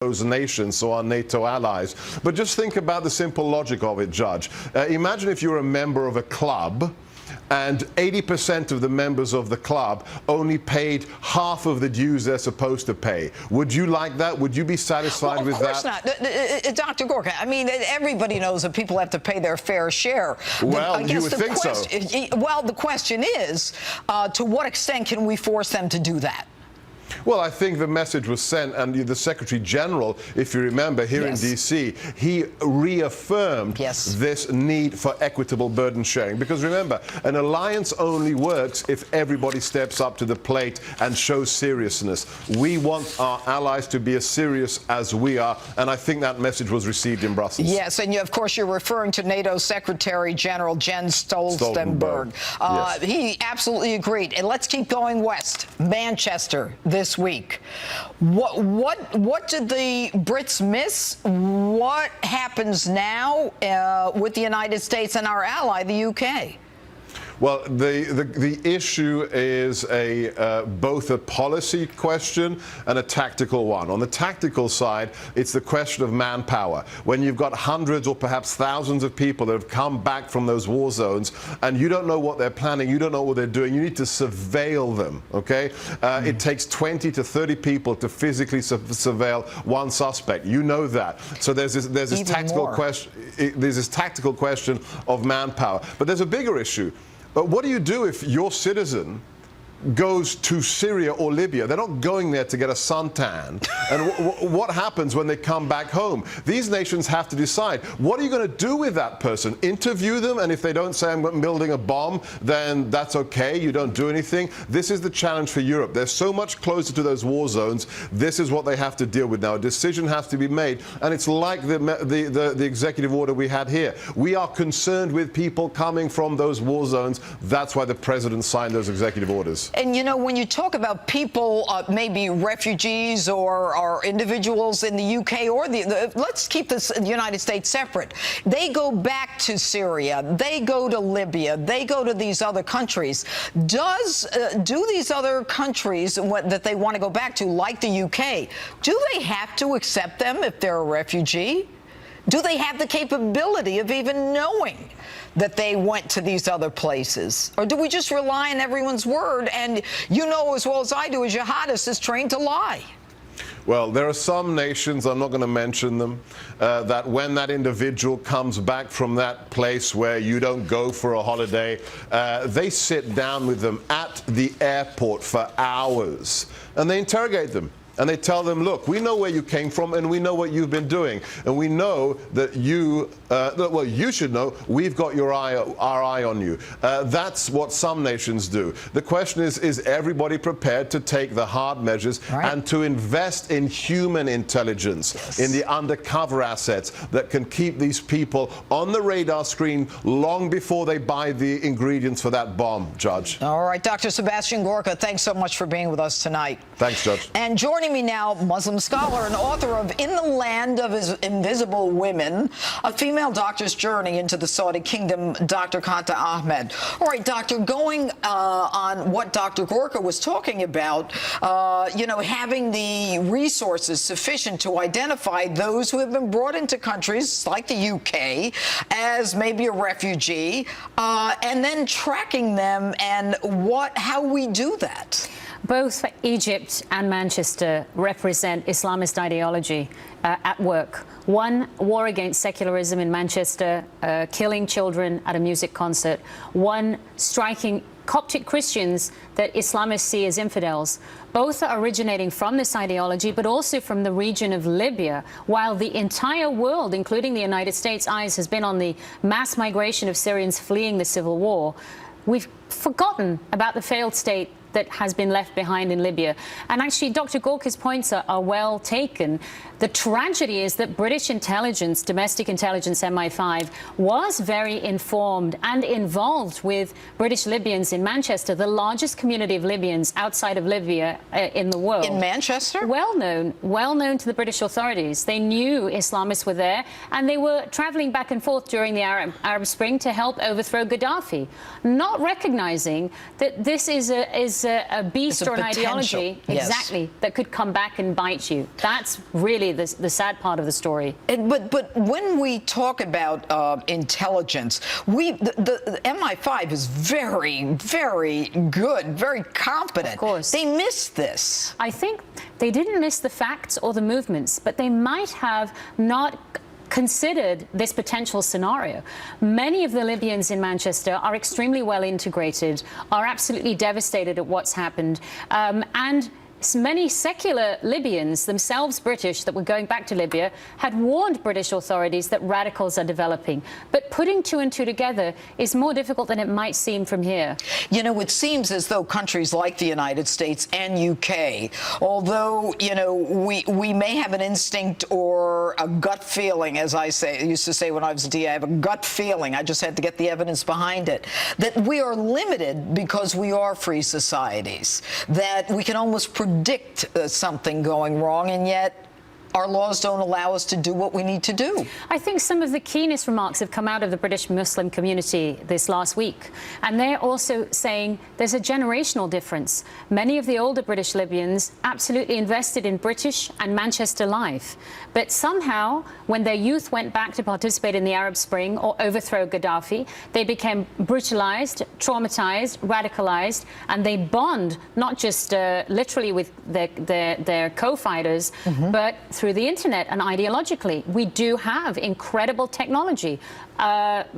those nations, so our NATO allies. But just think about the simple logic of it, Judge. Imagine if you're a member of a club and 80% of the members of the club only paid half of the dues they're supposed to pay. Would you like that? Would you be satisfied with that? Of course not. Dr. Gorka, I mean, everybody knows that people have to pay their fair share. Well, you would think so. Well, the question is, to what extent can we force them to do that? Well, I think the message was sent, and the Secretary General, if you remember, here in D.C., he reaffirmed this need for equitable burden sharing. Because remember, an alliance only works if everybody steps up to the plate and shows seriousness. We want our allies to be as serious as we are, and I think that message was received in Brussels. Yes, and of course you're referring to NATO Secretary General Jens Stoltenberg. He absolutely agreed. And let's keep going west. Manchester this week. What did the Brits miss? What happens now with the United States and our ally, the UK? Well, the issue is both a policy question and a tactical one. On the tactical side, it's the question of manpower. When you've got hundreds or perhaps thousands of people that have come back from those war zones and you don't know what they're planning, you don't know what they're doing, you need to surveil them, okay? It takes 20 to 30 people to physically surveil one suspect. You know that. So there's this tactical question. There's this tactical question of manpower. But there's a bigger issue. But what do you do if your citizen goes to Syria or Libya? They're not going there to get a suntan. And what happens when they come back home? These nations have to decide, what are you going to do with that person? Interview them, and if they don't say I'm building a bomb, then that's okay, you don't do anything. This is the challenge for Europe. They're so much closer to those war zones. This is what they have to deal with now. A decision has to be made, and it's like the executive order we had here. We are concerned with people coming from those war zones. That's why the president signed those executive orders. And, you know, when you talk about people, maybe refugees or individuals in the UK or let's keep the United States separate. They go back to Syria. They go to Libya. They go to these other countries. Do these other countries that they want to go back to, like the UK, do they have to accept them if they're a refugee? Do they have the capability of even knowing that they went to these other places? Or do we just rely on everyone's word? And you know as well as I do, a jihadist is trained to lie. Well, there are some nations, I'm not going to mention them, that when that individual comes back from that place where you don't go for a holiday, they sit down with them at the airport for hours and they interrogate them. And they tell them, look, we know where you came from and we know what you've been doing. And we know that well, you should know we've got our eye on you. That's what some nations do. The question is everybody prepared to take the hard measures and to invest in human intelligence, in the undercover assets that can keep these people on the radar screen long before they buy the ingredients for that bomb, Judge? All right, Dr. Sebastian Gorka, thanks so much for being with us tonight. Thanks, Judge. And joining me now, Muslim scholar and author of In the Land of Invisible Women, a female doctor's journey into the Saudi kingdom, Dr. Kanta Ahmed. All right, doctor, going on what Dr. Gorka was talking about, you know, having the resources sufficient to identify those who have been brought into countries like the UK as maybe a refugee, and then tracking them and how we do that. Both Egypt and Manchester represent Islamist ideology at work. One, war against secularism in Manchester, killing children at a music concert. One, striking Coptic Christians that Islamists see as infidels. Both are originating from this ideology, but also from the region of Libya, while the entire world, including the United States' eyes has been on the mass migration of Syrians fleeing the civil war. We've forgotten about the failed state that has been left behind in Libya. And actually, Dr. Gorka's points are well taken. The tragedy is that British intelligence, domestic intelligence, MI5, was very informed and involved with British Libyans in Manchester, the largest community of Libyans outside of Libya in the world. In Manchester? Well known to the British authorities. They knew Islamists were there, and they were traveling back and forth during the Arab Spring to help overthrow Gaddafi, not recognizing that this is it's a beast or an ideology, yes, exactly, that could come back and bite you. That's really the sad part of the story. But when we talk about intelligence, the MI5 is very, very good, very competent. Of course. They missed this. I think they didn't miss the facts or the movements, but they might have not considered this potential scenario. Many of the Libyans in Manchester are extremely well integrated, are absolutely devastated at what's happened, and many secular Libyans, themselves British, that were going back to Libya, had warned British authorities that radicals are developing. But putting two and two together is more difficult than it might seem from here. You know, it seems as though countries like the United States and UK, although, you know, we may have an instinct or a gut feeling, as I used to say when I was a DA, I have a gut feeling, I just had to get the evidence behind it, that we are limited because we are free societies, that we can almost predict something going wrong, and yet our laws don't allow us to do what we need to do. I think some of the keenest remarks have come out of the British Muslim community this last week. And they're also saying there's a generational difference. Many of the older British Libyans absolutely invested in British and Manchester life. But somehow, when their youth went back to participate in the Arab Spring or overthrow Gaddafi, they became brutalized, traumatized, radicalized, and they bond not just literally with their co-fighters, but through the internet and ideologically. We do have incredible technology.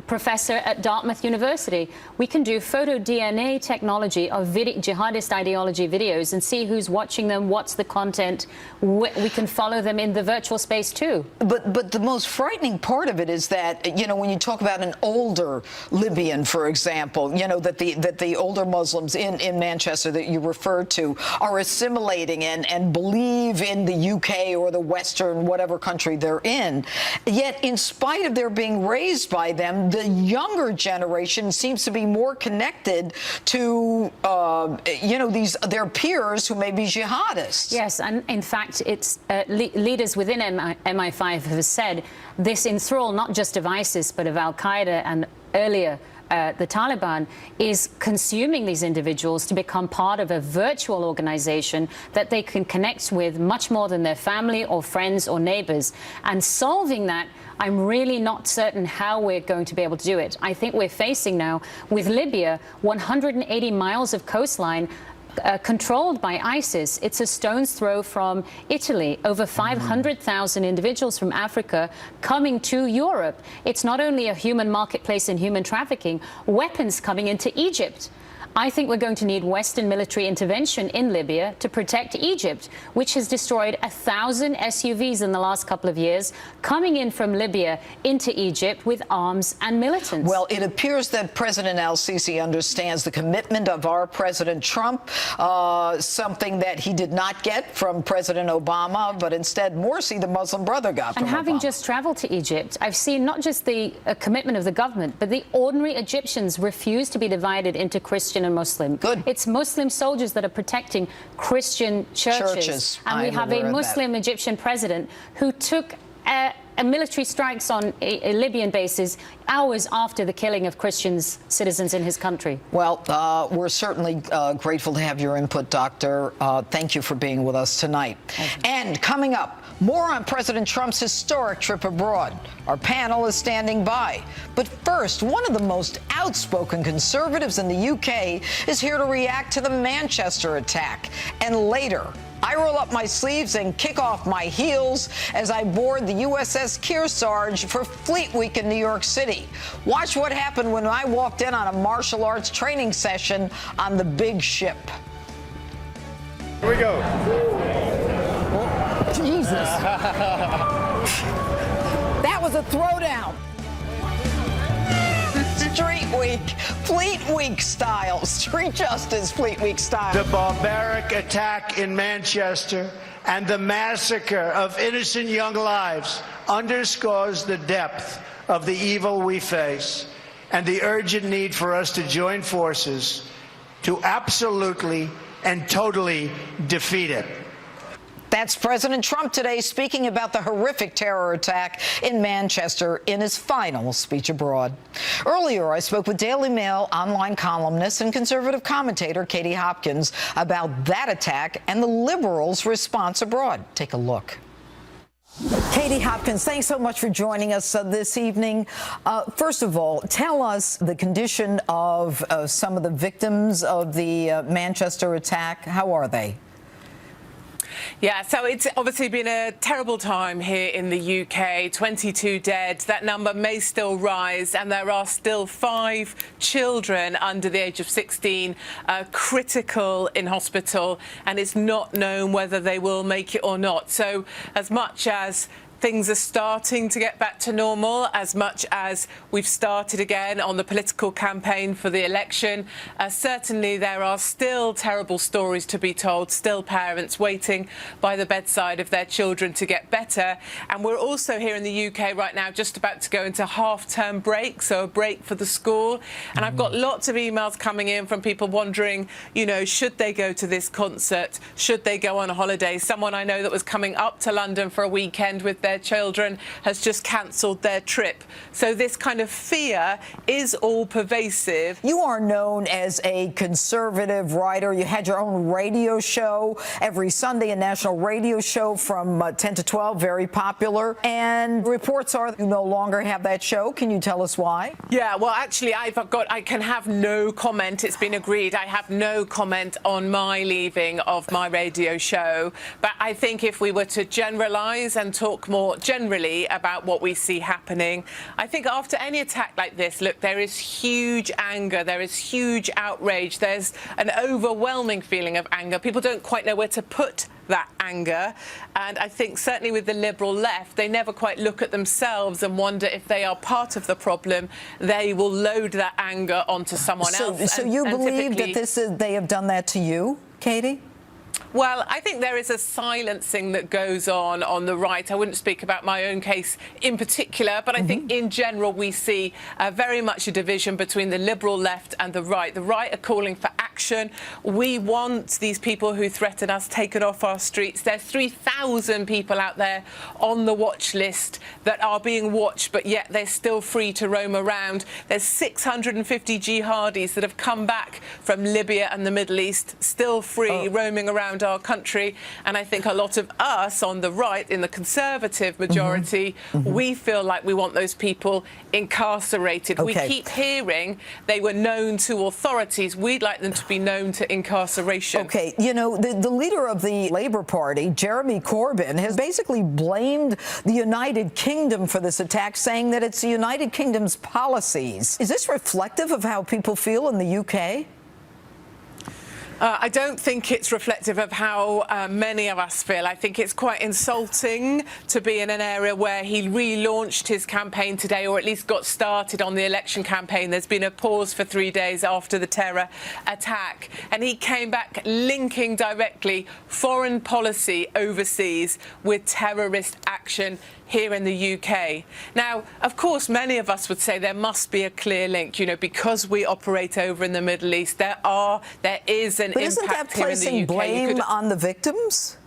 Professor at Dartmouth University, we can do photo DNA technology of jihadist ideology videos and see who's watching them, what's the content. We can follow them in the virtual space too. But the most frightening part of it is that, you know, when you talk about an older Libyan, for example, you know, that the older Muslims in Manchester that you referred to are assimilating and believe in the UK or the Western, whatever country they're in. Yet, in spite of their being raised by them, the younger generation seems to be more connected to, you know, their peers who may be jihadists. Yes, and in fact, it's leaders within MI5 have said this enthrall not just of ISIS, but of Al-Qaeda and earlier the Taliban is consuming these individuals to become part of a virtual organization that they can connect with much more than their family or friends or neighbors. And solving that, I'm really not certain how we're going to be able to do it. I think we're facing now, with Libya, 180 miles of coastline controlled by ISIS. It's a stone's throw from Italy. Over 500,000 individuals from Africa coming to Europe. It's not only a human marketplace in human trafficking, weapons coming into Egypt. I think we're going to need Western military intervention in Libya to protect Egypt, which has destroyed 1,000 SUVs in the last couple of years, coming in from Libya into Egypt with arms and militants. Well, it appears that President al-Sisi understands the commitment of our President Trump, something that he did not get from President Obama, but instead Morsi, the Muslim brother, got from And having Obama. just traveled to Egypt, I've seen not just the commitment of the government, but the ordinary Egyptians refuse to be divided into Christian and Muslim. Good. It's Muslim soldiers that are protecting Christian churches. And we have a Muslim Egyptian president who took military strikes on Libyan bases hours after the killing of Christian citizens in his country. Well, we're certainly grateful to have your input, Doctor. Thank you for being with us tonight. And coming up, more on President Trump's historic trip abroad. Our panel is standing by. But first, one of the most outspoken conservatives in the UK is here to react to the Manchester attack. And later, I roll up my sleeves and kick off my heels as I board the USS Kearsarge for Fleet Week in New York City. Watch what happened when I walked in on a martial arts training session on the big ship. Here we go. Jesus. That was a throwdown. Street Week, Fleet Week style, Street Justice Fleet Week style. The barbaric attack in Manchester and the massacre of innocent young lives underscores the depth of the evil we face and the urgent need for us to join forces to absolutely and totally defeat it. That's President Trump today speaking about the horrific terror attack in Manchester in his final speech abroad. Earlier, I spoke with Daily Mail online columnist and conservative commentator Katie Hopkins about that attack and the Liberals' response abroad. Take a look. Katie Hopkins, thanks so much for joining us this evening. First of all, tell us the condition of some of the victims of the Manchester attack. How are they? Yeah, so it's obviously been a terrible time here in the UK. 22 dead. That number may still rise, and there are still 5 children under the age of 16 critical in hospital, and it's not known whether they will make it or not. So as much as things are starting to get back to normal, as much as we've started again on the political campaign for the election, certainly there are still terrible stories to be told, still parents waiting by the bedside of their children to get better. And we're also here in the UK right now just about to go into half-term break, so a break for the school. And I've got lots of emails coming in from people wondering, you know, should they go to this concert? Should they go on a holiday? Someone I know that was coming up to London for a weekend with their children has just cancelled their trip. So this kind of fear is all pervasive. You are known as a conservative writer. You had your own radio show every Sunday, a national radio show from 10 to 12, very popular. And reports are you no longer have that show. Can you tell us why? Yeah, well, actually, I can have no comment. It's been agreed. I have no comment on my leaving of my radio show. But I think if we were to generalise and talk more generally about what we see happening, I think after any attack like this, look, there is huge anger, there is huge outrage, there's an overwhelming feeling of anger. People don't quite know where to put that anger, and I think certainly with the Liberal left, they never quite look at themselves and wonder if they are part of the problem. They will load that anger onto someone else. So you believe that they have done that to you, Katie? Well, I think there is a silencing that goes on the right. I wouldn't speak about my own case in particular, but I think in general we see very much a division between the Liberal left and the right. The right are calling for action. We want these people who threaten us taken off our streets. There's 3,000 people out there on the watch list that are being watched, but yet they're still free to roam around. There's 650 jihadis that have come back from Libya and the Middle East, still free, roaming around our country. And I think a lot of us on the right, in the Conservative majority, we feel like we want those people incarcerated. We keep hearing they were known to authorities. We'd like them to be known to incarceration. Okay, you know, the leader of the Labour Party, Jeremy Corbyn, has basically blamed the United Kingdom for this attack, saying that it's the United Kingdom's policies. Is this reflective of how people feel in the UK? I don't think it's reflective of how many of us feel. I think it's quite insulting to be in an area where he relaunched his campaign today, or at least got started on the election campaign. There's been a pause for 3 days after the terror attack, and he came back linking directly foreign policy overseas with terrorist action here in the UK. Now, of course, many of us would say there must be a clear link, you know, because we operate over in the Middle East. There is an But isn't that impact here in the placing UK. blame on the victims?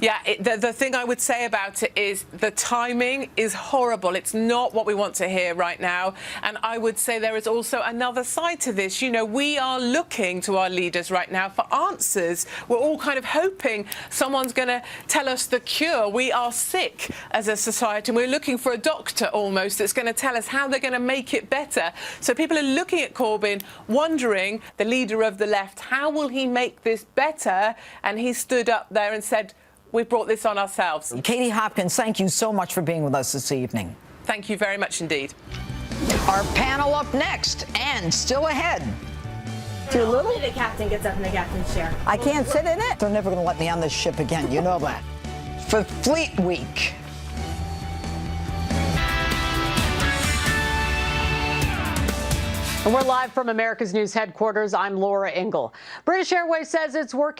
Yeah, the thing I would say about it is the timing is horrible. It's not what we want to hear right now. And I would say there is also another side to this. You know, we are looking to our leaders right now for answers. We're all kind of hoping someone's going to tell us the cure. We are sick as a society, and we're looking for a doctor almost that's going to tell us how they're going to make it better. So people are looking at Corbyn, wondering, the leader of the left, how will he make this better? And he stood up there and said, we've brought this on ourselves. Katie Hopkins, thank you so much for being with us this evening. Thank you very much indeed. Our panel up next, and still ahead. Too little? The captain gets up in the captain's chair. I can't sit in it? They're never going to let me on this ship again, you know that. For Fleet Week. And we're live from America's News headquarters. I'm Laura Ingle. British Airways says it's working